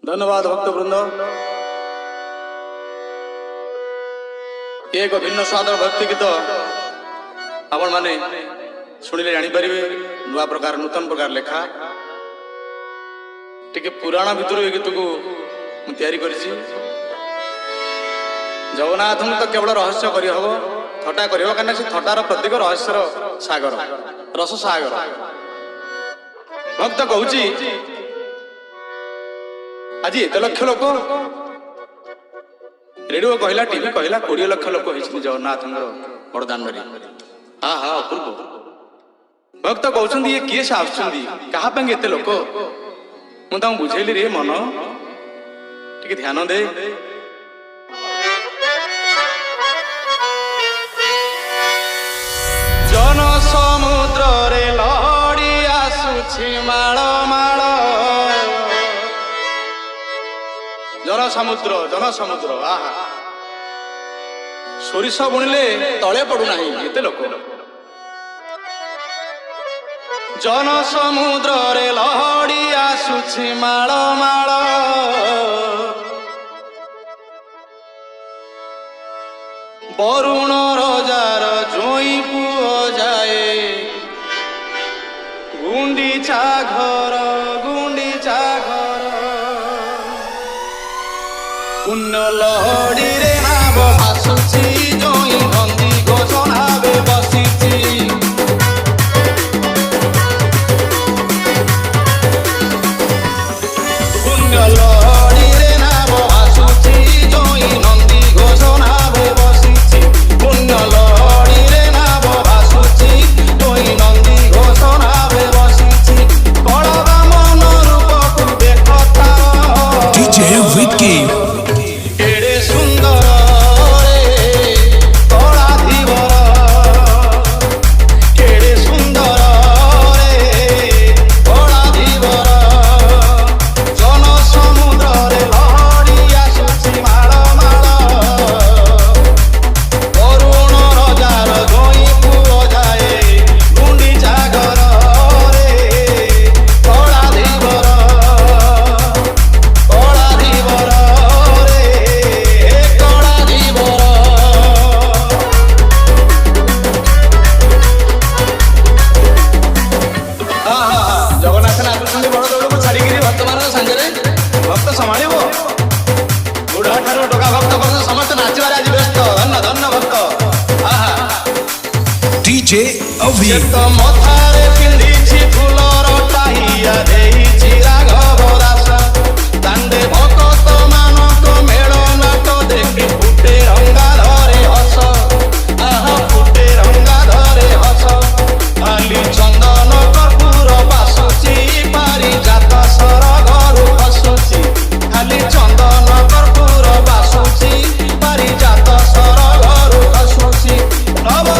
धन्यवाद भक्तवृंद। एक भिन्न स्वादर भक्ति गीत आपण माने शुणिले जापर नुआ प्रकार नूतन प्रकार लेखा टिके पुराण भितर ये गीत को तैयारी करिछि। जगन्नाथ तो केवल रहस्य करी हबो, थटा करी हबो, कारण से थटार प्रतीक रहस्यर सागर, रस सागर। भक्त कहूची आज एत लक्ष लोक रेडियो कहला, टीवी कहला, 20 लाख लोक होइछन जगन्नाथ बड़दान में। हाँ हाँ अपूर्व। भक्त कहते ये किए से आसुंदी कहा एते लोक, मुझे बुझेली रे मन टिके ध्यान दे। जन समुद्र रे लहड़ी आसुछि माळ माळ, जन समुद्र आहा सोरिष बुणिले तले पड़ुना एते लोक। जन समुद्र रे लहड़ी आसुछि माळ माळ, वरुण रजार जोई पुओ जाए गुंडीचा घर पुण्य लहड़ी रे नाव भासुछि जोई नंदी घोषणावे बसिछि। पुण्य लहड़ी रे नाव भासुछि जोई नंदी घोषणावे बसिछि। पुण्य लहड़ी रे नाव भासुछि जोई नंदी घोषणावे बसिछि। कळवा मन रूप को देखता DJ Vicky DJ Avi मथारे पिंधिछि फुलर टाहिया देइछि राघव दास। दांडे भक्त मानक मेल नाट देखि फुटे रंगा धरे हस, आहा फुटे रंगा धरे हस। आली चंदन कर्पूर बासुछि पारिजात सरगरु खसुछि। खाली चंदन कर्पूर बासुछि पारिजात सरगरु खसुछि। नव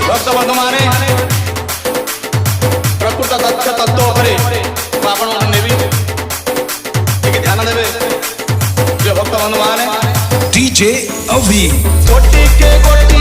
भक्त बंधु माने प्रकृत तथ्य तत्व उपरे आपण नेबी ठीक ध्यान देबे। जो भक्त बंधु माने DJ Avi कोटि के कोटि